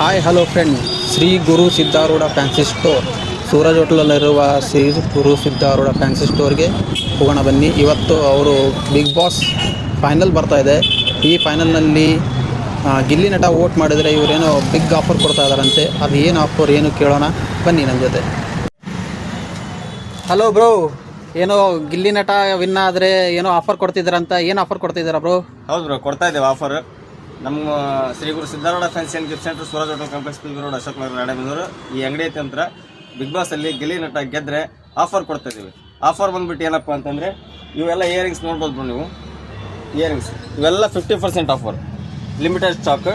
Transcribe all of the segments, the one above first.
Hi hello friend, Shri Guru Siddharoodha fancy store Suraj ಹೋಟೆಲಲ್ಲಿರುವ Shri Guru Siddharoodha fancy ಸ್ಟೋರ್ಗೆ ಹೋಗೋಣ ಬನ್ನಿ. ಇವತ್ತು ಅವರು ಬಿಗ್ ಬಾಸ್ ಫೈನಲ್ ಬರ್ತಾಯಿದೆ. ಈ ಫೈನಲ್ನಲ್ಲಿ ಗಿಲ್ಲಿ ನಟ ವೋಟ್ ಮಾಡಿದರೆ ಇವರೇನೋ ಬಿಗ್ ಆಫರ್ ಕೊಡ್ತಾ ಇದ್ದಾರಂತೆ. ಅದು ಏನು ಆಫರ್ ಏನು ಕೇಳೋಣ ಬನ್ನಿ ನನ್ನ ಜೊತೆ. ಹಲೋ ಬ್ರೋ, ಏನೋ ಗಿಲ್ಲಿ ನಟ ವಿನ್ ಆದರೆ ಏನೋ ಆಫರ್ ಕೊಡ್ತಿದ್ದಾರಂತ. ಏನು ಆಫರ್ ಕೊಡ್ತಿದ್ದೀರಾ ಬ್ರೋ? ಹೌದು ಬ್ರೋ, ಕೊಡ್ತಾ ಇದ್ದೇವೆ ಆಫರ್. ನಮ್ಮ Shri Guru Siddharoodha fancy and gift centre, Suraj hotel complex, P road, Ashok Nagar, Ranebennur. ಈ ಅಂಗಡಿ ಐತೆ ಅಂತ ಬಿಗ್ ಬಾಸ್ ಅಲ್ಲಿ ಗಿಲ್ಲಿ ನಟ ಗೆದ್ರೆ ಆಫರ್ ಕೊಡ್ತಾ ಇದೀವಿ. ಆಫರ್ ಬಂದ್ಬಿಟ್ಟು ಏನಪ್ಪ ಅಂತಂದ್ರೆ, ಇವೆಲ್ಲ ಇಯರಿಂಗ್ಸ್ ನೋಡ್ಬೋದು ಬ್ರೋ ನೀವು. ಇಯರಿಂಗ್ಸ್ ಇವೆಲ್ಲ 50% ಆಫರ್, ಲಿಮಿಟೆಡ್ ಸ್ಟಾಕ್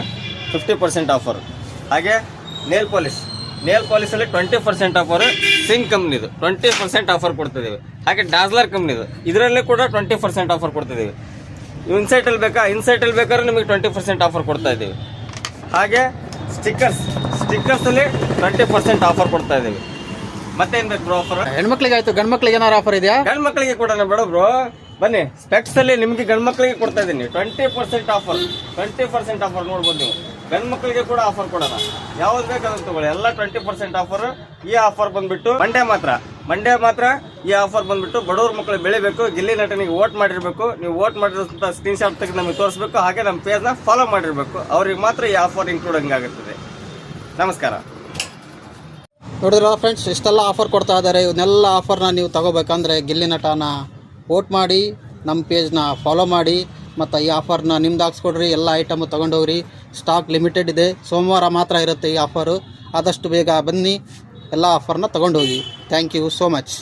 50% ಆಫರ್. ಹಾಗೆ ನೇಲ್ ಪಾಲಿಸಲ್ಲಿ 20% ಆಫರ್. ಸಿಂಗ್ ಕಂಪ್ನಿದು 20% ಆಫರ್ ಕೊಡ್ತಿದ್ದೀವಿ. ಹಾಗೆ ಡಾಸ್ಲರ್ ಕಂಪ್ನಿದು ಇದರಲ್ಲೇ ಕೂಡ 20% ಆಫರ್ ಕೊಡ್ತಿದ್ದೀವಿ. ಇನ್ಸೈಟಲ್ಲಿ ಬೇಕಾದ್ರೆ ನಿಮಗೆ 20% ಆಫರ್ ಕೊಡ್ತಾ ಇದ್ದೀವಿ. ಹಾಗೆ ಸ್ಟಿಕ್ಕರ್ಸಲ್ಲಿ 20% ಆಫರ್ ಕೊಡ್ತಾ ಇದ್ದೀವಿ. ಮತ್ತೇನು ಬೇಕು ಬ್ರೋ ಆಫರ್? ಹೆಣ್ಮಕ್ಳಿಗೆ ಆಯ್ತು, ಗಂಡು ಮಕ್ಳಿಗೆ ಏನಾರು ಆಫರ್ ಇದೆಯಾ? ಗಂಡು ಮಕ್ಕಳಿಗೆ ಕೊಡೋಣ ಬೇಡ ಬ್ರೋ, ಬನ್ನಿ. ಸ್ಪೆಕ್ಸ್ ಅಲ್ಲಿ ನಿಮಗೆ ಗಂಡು ಮಕ್ಕಳಿಗೆ ಕೊಡ್ತಾ ಇದ್ದೀನಿ 20% ಆಫರ್. 20% ಆಫರ್ ನೋಡ್ಬೋದು ನೀವು. ಗಂಡು ಮಕ್ಕಳಿಗೆ ಕೂಡ ಆಫರ್ ಕೊಡೋಣ, ಯಾವ್ದು ಬೇಕಾದ್ರೂ ತಗೊಳ್ಳಿ. ಎಲ್ಲ 20% ಆಫರ್. ಈ ಆಫರ್ ಬಂದ್ಬಿಟ್ಟು ಮಂಡ್ಯ ಮಾತ್ರ ಈ ಆಫರ್ ಬಂದ್ಬಿಟ್ಟು ಬಡವ್ರ ಮಕ್ಕಳು ಬೆಳಿಬೇಕು, ಗಿಲ್ಲಿ ನಟನಿಗೆ ವೋಟ್ ಮಾಡಿರ್ಬೇಕು. ನೀವು ವೋಟ್ ಮಾಡಿರೋಂಥ ಸ್ಕ್ರೀನ್ ಶಾಟ್ ತೆಗೆದು ನಮಗೆ ತೋರಿಸ್ಬೇಕು. ಹಾಗೆ ನಮ್ಮ ಪೇಜ್ನ ಫಾಲೋ ಮಾಡಿರ್ಬೇಕು. ಅವ್ರಿಗೆ ಮಾತ್ರ ಈ ಆಫರ್ ಇನ್ಕ್ಲೂಡಿಂಗ್ ಆಗುತ್ತದೆ. ನಮಸ್ಕಾರ. ನೋಡಿದ್ರ ಫ್ರೆಂಡ್ಸ್, ಇಷ್ಟೆಲ್ಲ ಆಫರ್ ಕೊಡ್ತಾ ಇದ್ದಾರೆ. ಇವನ್ನೆಲ್ಲ ಆಫರ್ನ ನೀವು ತಗೋಬೇಕಂದ್ರೆ ಗಿಲ್ಲಿ ನಟನ ವೋಟ್ ಮಾಡಿ, ನಮ್ಮ ಪೇಜ್ನ ಫಾಲೋ ಮಾಡಿ, ಮತ್ತು ಈ ಆಫರ್ನ ನಿಮ್ದು ಹಾಕ್ಸ್ಕೊಡ್ರಿ. ಎಲ್ಲ ಐಟಮು ತೊಗೊಂಡೋಗ್ರಿ. ಸ್ಟಾಕ್ ಲಿಮಿಟೆಡ್ ಇದೆ, ಸೋಮವಾರ ಮಾತ್ರ ಇರುತ್ತೆ ಈ ಆಫರು. ಆದಷ್ಟು ಬೇಗ ಬನ್ನಿ, ಎಲ್ಲ ಆಫರ್ನ ತೊಗೊಂಡೋಗಿ. Thank you so much.